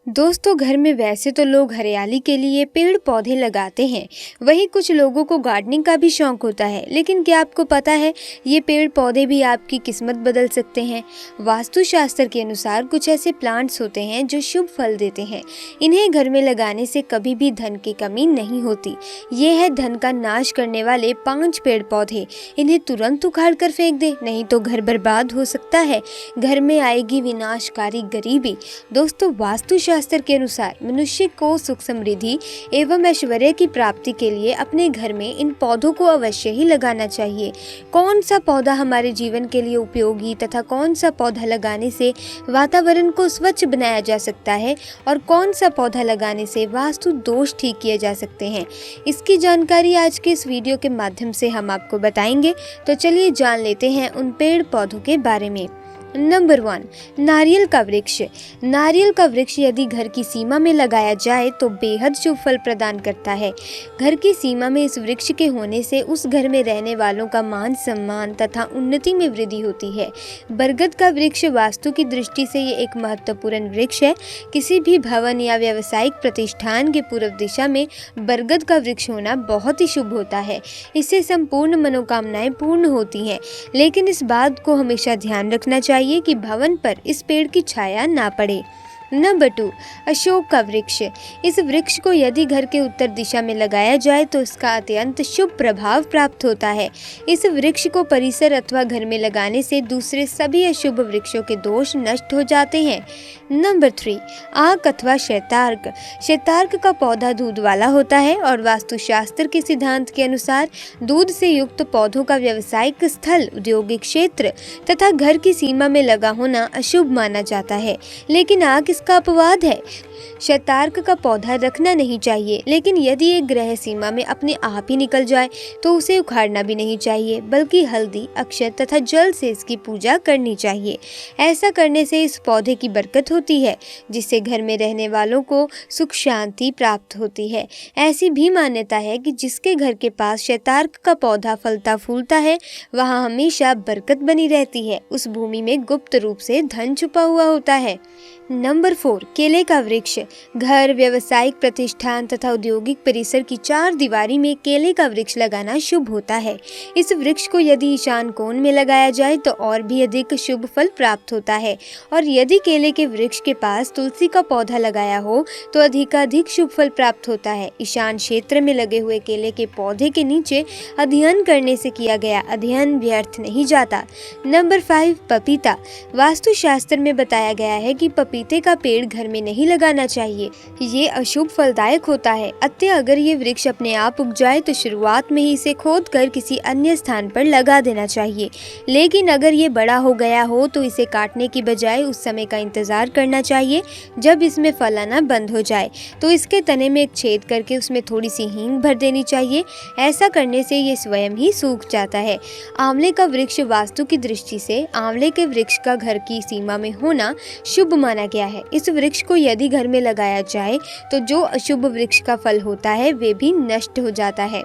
दोस्तों, घर में वैसे तो लोग हरियाली के लिए पेड़ पौधे लगाते हैं। वहीं कुछ लोगों को गार्डनिंग का भी शौक होता है। लेकिन क्या आपको पता है, ये पेड़ पौधे भी आपकी किस्मत बदल सकते हैं। वास्तुशास्त्र के अनुसार कुछ ऐसे प्लांट्स होते हैं जो शुभ फल देते हैं। इन्हें घर में लगाने से कभी भी धन की कमी नहीं होती। ये है धन का नाश करने वाले 5 पेड़ पौधे। इन्हें तुरंत उखाड़ कर फेंक दे, नहीं तो घर बर्बाद हो सकता है। घर में आएगी विनाशकारी गरीबी। दोस्तों, वास्तुशास्त्र के अनुसार मनुष्य को सुख समृद्धि एवं ऐश्वर्य की प्राप्ति के लिए अपने घर में इन पौधों को अवश्य ही लगाना चाहिए। कौन सा पौधा हमारे जीवन के लिए उपयोगी तथा कौन सा पौधा लगाने से वातावरण को स्वच्छ बनाया जा सकता है और कौन सा पौधा लगाने से वास्तु दोष ठीक किए जा सकते हैं, इसकी जानकारी आज के इस वीडियो के माध्यम से हम आपको बताएंगे। तो चलिए जान लेते हैं उन पेड़ पौधों के बारे में। नंबर 1, नारियल का वृक्ष। नारियल का वृक्ष यदि घर की सीमा में लगाया जाए तो बेहद शुभ फल प्रदान करता है। घर की सीमा में इस वृक्ष के होने से उस घर में रहने वालों का मान सम्मान तथा उन्नति में वृद्धि होती है। बरगद का वृक्ष वास्तु की दृष्टि से ये एक महत्वपूर्ण वृक्ष है। किसी भी भवन या व्यावसायिक प्रतिष्ठान के पूर्व दिशा में बरगद का वृक्ष होना बहुत ही शुभ होता है। इससे संपूर्ण मनोकामनाएं पूर्ण होती हैं। लेकिन इस बात को हमेशा ध्यान रखना चाहिए कि भवन पर इस पेड़ की छाया ना पड़े। नंबर 2, अशोक का वृक्ष। इस वृक्ष को यदि घर के उत्तर दिशा में लगाया जाए तो इसका अत्यंत शुभ प्रभाव प्राप्त होता है। इस वृक्ष को परिसर अथवा घर में लगाने से दूसरे सभी अशुभ वृक्षों के दोष नष्ट हो जाते हैं। नंबर 3, आक अथवा शैतार्क। शैतार्क का पौधा दूध वाला होता है और वास्तुशास्त्र के सिद्धांत के अनुसार दूध से युक्त पौधों का व्यावसायिक स्थल, औद्योगिक क्षेत्र तथा घर की सीमा में लगा होना अशुभ माना जाता है। लेकिन आक इसका अपवाद है। शैतार्क का पौधा रखना नहीं चाहिए, लेकिन यदि एक ग्रह सीमा में अपने आप ही निकल जाए तो उसे उखाड़ना भी नहीं चाहिए, बल्कि हल्दी, अक्षत तथा जल से इसकी पूजा करनी चाहिए। ऐसा करने से इस पौधे की बरकत होती है, जिससे घर में रहने वालों को सुख शांति प्राप्त होती है। ऐसी भी मान्यता है कि जिसके घर के पास शैतार्क का पौधा फलता फूलता है, वहाँ हमेशा बरकत बनी रहती है। उस भूमि में गुप्त रूप से धन छुपा हुआ होता है। नंबर 4, केले का वृक्ष। घर, व्यावसायिक प्रतिष्ठान तथा औद्योगिक परिसर की 4 दीवारी में केले का वृक्ष लगाना शुभ होता है। इस वृक्ष को यदि ईशान कोण में लगाया जाए तो और भी अधिक शुभ फल प्राप्त होता है। और यदि केले के वृक्ष के पास तुलसी का पौधा लगाया हो तो अधिकाधिक शुभ फल प्राप्त होता है। ईशान क्षेत्र में लगे हुए केले के पौधे के नीचे अध्ययन करने से किया गया अध्ययन व्यर्थ नहीं जाता। नंबर 5, पपीता। वास्तुशास्त्र में बताया गया है कि पपीते का पेड़ घर में नहीं लगाना चाहिए। ये अशुभ फलदायक होता है। अतः अगर ये वृक्ष अपने आप उग जाए तो शुरुआत में ही इसे खोद कर किसी अन्य स्थान पर लगा देना चाहिए। लेकिन अगर ये बड़ा हो गया हो तो इसे काटने की बजाय उस समय का इंतजार करना चाहिए जब इसमें फल आना बंद हो जाए। तो इसके तने में एक छेद करके उसमें थोड़ी सी हींग भर देनी चाहिए। ऐसा करने से ये स्वयं ही सूख जाता है। आंवले का वृक्ष वास्तु की दृष्टि से आंवले के वृक्ष का घर की सीमा में होना शुभ माना गया है। इस वृक्ष को यदि घर में लगाया जाए तो जो अशुभ वृक्ष का फल होता है वे भी नष्ट हो जाता है।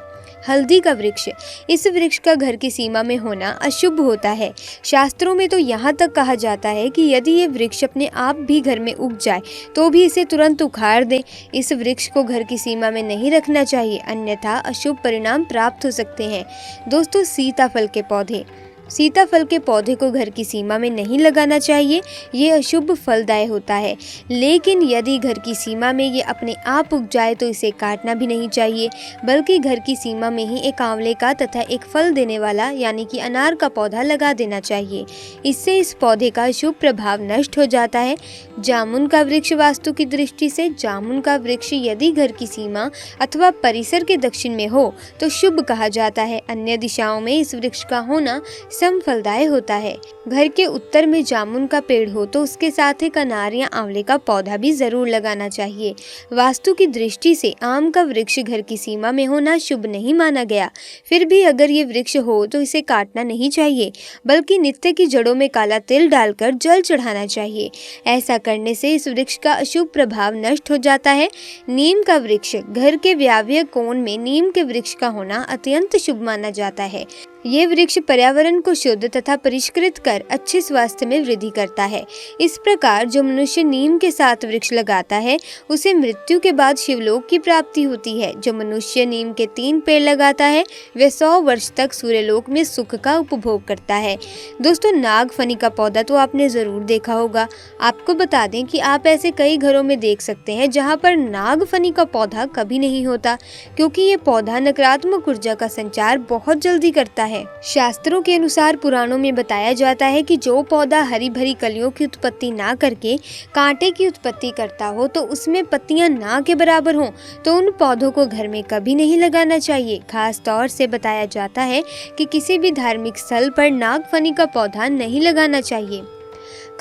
हल्दी का वृक्ष। इस वृक्ष का घर की सीमा में होना अशुभ होता है। शास्त्रों में तो यहाँ तक कहा जाता है कि यदि ये वृक्ष अपने आप भी घर में उग जाए तो भी इसे तुरंत उखाड़ दें। इस वृक्ष को घर की सीमा में नहीं रखना चाहिए, अन्यथा अशुभ परिणाम प्राप्त हो सकते हैं। दोस्तों, सीताफल के पौधे। सीताफल के पौधे को घर की सीमा में नहीं लगाना चाहिए। ये अशुभ फलदायक होता है। लेकिन यदि घर की सीमा में ये अपने आप उग जाए तो इसे काटना भी नहीं चाहिए, बल्कि घर की सीमा में ही एक आंवले का तथा एक फल देने वाला यानी कि अनार का पौधा लगा देना चाहिए। इससे इस पौधे का शुभ प्रभाव नष्ट हो जाता है। जामुन का वृक्ष। वास्तु की दृष्टि से जामुन का वृक्ष यदि घर की सीमा अथवा परिसर के दक्षिण में हो तो शुभ कहा जाता है। अन्य दिशाओं में इस वृक्ष का होना समफलदायक होता है। घर के उत्तर में जामुन का पेड़ हो तो उसके साथ एक अनार या आंवले का पौधा भी जरूर लगाना चाहिए। वास्तु की दृष्टि से आम का वृक्ष घर की सीमा में होना शुभ नहीं माना गया। फिर भी अगर ये वृक्ष हो तो इसे काटना नहीं चाहिए, बल्कि नित्य की जड़ों में काला तिल डालकर जल चढ़ाना चाहिए। ऐसा करने से इस वृक्ष का अशुभ प्रभाव नष्ट हो जाता है। नीम का वृक्ष। घर के वायव्य कोण में नीम के वृक्ष का होना अत्यंत शुभ माना जाता है। ये वृक्ष पर्यावरण को शुद्ध तथा परिष्कृत कर अच्छे स्वास्थ्य में वृद्धि करता है। इस प्रकार जो मनुष्य नीम के साथ वृक्ष लगाता है उसे मृत्यु के बाद शिवलोक की प्राप्ति होती है। जो मनुष्य नीम के 3 पेड़ लगाता है वह 100 वर्ष तक सूर्यलोक में सुख का उपभोग करता है। दोस्तों, नागफनी का पौधा तो आपने जरूर देखा होगा। आपको बता दें कि आप ऐसे कई घरों में देख सकते हैं जहाँ पर नागफनी का पौधा कभी नहीं होता, क्योंकि ये पौधा नकारात्मक ऊर्जा का संचार बहुत जल्दी करता है। शास्त्रों के अनुसार पुराणों में बताया जाता है कि जो पौधा हरी भरी कलियों की उत्पत्ति ना करके कांटे की उत्पत्ति करता हो, तो उसमें पत्तियां ना के बराबर हों, तो उन पौधों को घर में कभी नहीं लगाना चाहिए। खास तौर से बताया जाता है कि किसी भी धार्मिक स्थल पर नागफनी का पौधा नहीं लगाना चाहिए।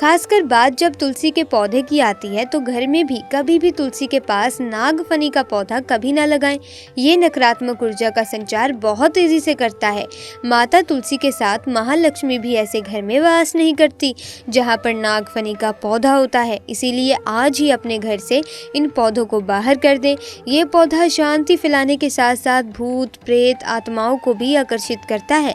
खासकर बात जब तुलसी के पौधे की आती है तो घर में भी कभी भी तुलसी के पास नागफनी का पौधा कभी ना लगाएं। ये नकारात्मक ऊर्जा का संचार बहुत तेजी से करता है। माता तुलसी के साथ महालक्ष्मी भी ऐसे घर में वास नहीं करती जहाँ पर नागफनी का पौधा होता है। इसीलिए आज ही अपने घर से इन पौधों को बाहर कर दें। ये पौधा शांति फैलाने के साथ साथ भूत प्रेत आत्माओं को भी आकर्षित करता है।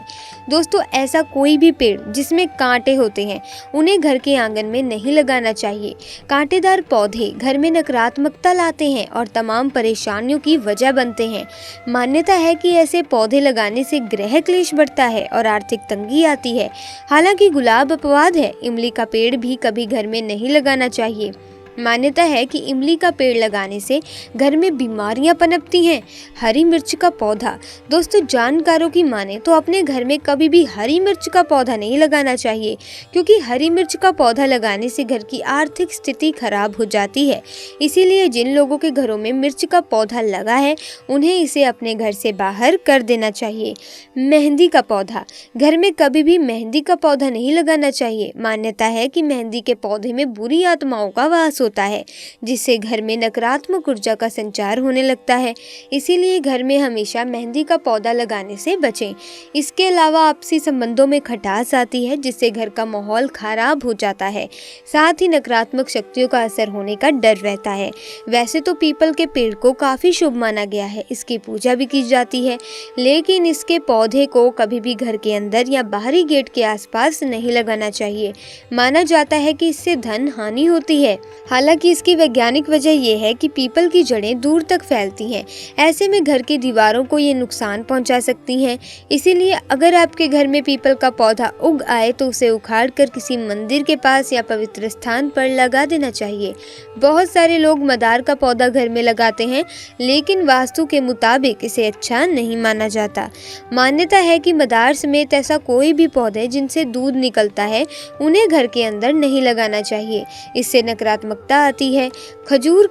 दोस्तों, ऐसा कोई भी पेड़ जिसमें कांटे होते हैं उन्हें घर के आंगन में नहीं लगाना चाहिए। कांटेदार पौधे घर में नकारात्मकता लाते हैं और तमाम परेशानियों की वजह बनते हैं। मान्यता है कि ऐसे पौधे लगाने से ग्रह क्लेश बढ़ता है और आर्थिक तंगी आती है। हालांकि गुलाब अपवाद है। इमली का पेड़ भी कभी घर में नहीं लगाना चाहिए। मान्यता है कि इमली का पेड़ लगाने से घर में बीमारियां पनपती हैं। हरी मिर्च का पौधा, दोस्तों जानकारों की माने तो अपने घर में कभी भी हरी मिर्च का पौधा नहीं लगाना चाहिए, क्योंकि हरी मिर्च का पौधा लगाने से घर की आर्थिक स्थिति खराब हो जाती है। इसीलिए जिन लोगों के घरों में मिर्च का पौधा लगा है उन्हें इसे अपने घर से बाहर कर देना चाहिए। मेहंदी का पौधा, घर में कभी भी मेहंदी का पौधा नहीं लगाना चाहिए। मान्यता है कि मेहंदी के पौधे में बुरी आत्माओं का वास होता है, जिससे घर में नकारात्मक ऊर्जा का संचार होने लगता है। इसीलिए घर में हमेशा मेहंदी का पौधा लगाने से बचें। इसके अलावा आपसी संबंधों में खटास आती है, जिससे घर का माहौल खराब हो जाता है। साथ ही नकारात्मक शक्तियों का असर होने का डर रहता है। वैसे तो पीपल के पेड़ को काफी शुभ माना गया है, इसकी पूजा भी की जाती है, लेकिन इसके पौधे को कभी भी घर के अंदर या बाहरी गेट के आसपास नहीं लगाना चाहिए। माना जाता है कि इससे धन हानि होती है। हालांकि इसकी वैज्ञानिक वजह यह है कि पीपल की जड़ें दूर तक फैलती हैं। ऐसे में घर की दीवारों को ये नुकसान पहुंचा सकती हैं। इसीलिए अगर आपके घर में पीपल का पौधा उग आए तो उसे उखाड़कर किसी मंदिर के पास या पवित्र स्थान पर लगा देना चाहिए। बहुत सारे लोग मदार का पौधा घर में लगाते हैं, लेकिन वास्तु के मुताबिक इसे अच्छा नहीं माना जाता। मान्यता है कि मदार समेत ऐसा कोई भी पौधे जिनसे दूध निकलता है उन्हें घर के अंदर नहीं लगाना चाहिए। इससे नकारात्मकता आती है। खजूर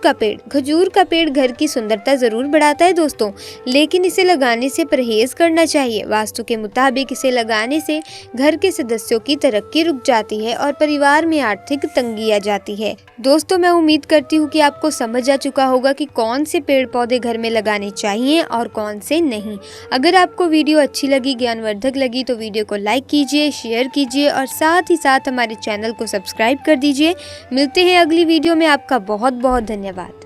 का पेड़ घर की सुंदरता जरूर बढ़ाता है दोस्तों, लेकिन इसे लगाने से परहेज करना चाहिए। वास्तु के मुताबिक इसे लगाने से घर के सदस्यों की तरक्की रुक जाती है और परिवार में आर्थिक तंगी आ जाती है। दोस्तों, मैं उम्मीद करती हूँ कि आपको समझ आ चुका होगा कि कौन से पेड़ पौधे घर में लगाने चाहिए और कौन से नहीं। अगर आपको वीडियो अच्छी लगी, ज्ञानवर्धक लगी, तो वीडियो को लाइक कीजिए, शेयर कीजिए और साथ ही साथ हमारे चैनल को सब्सक्राइब कर दीजिए। मिलते हैं अगली वीडियो में। आपका बहुत बहुत धन्यवाद।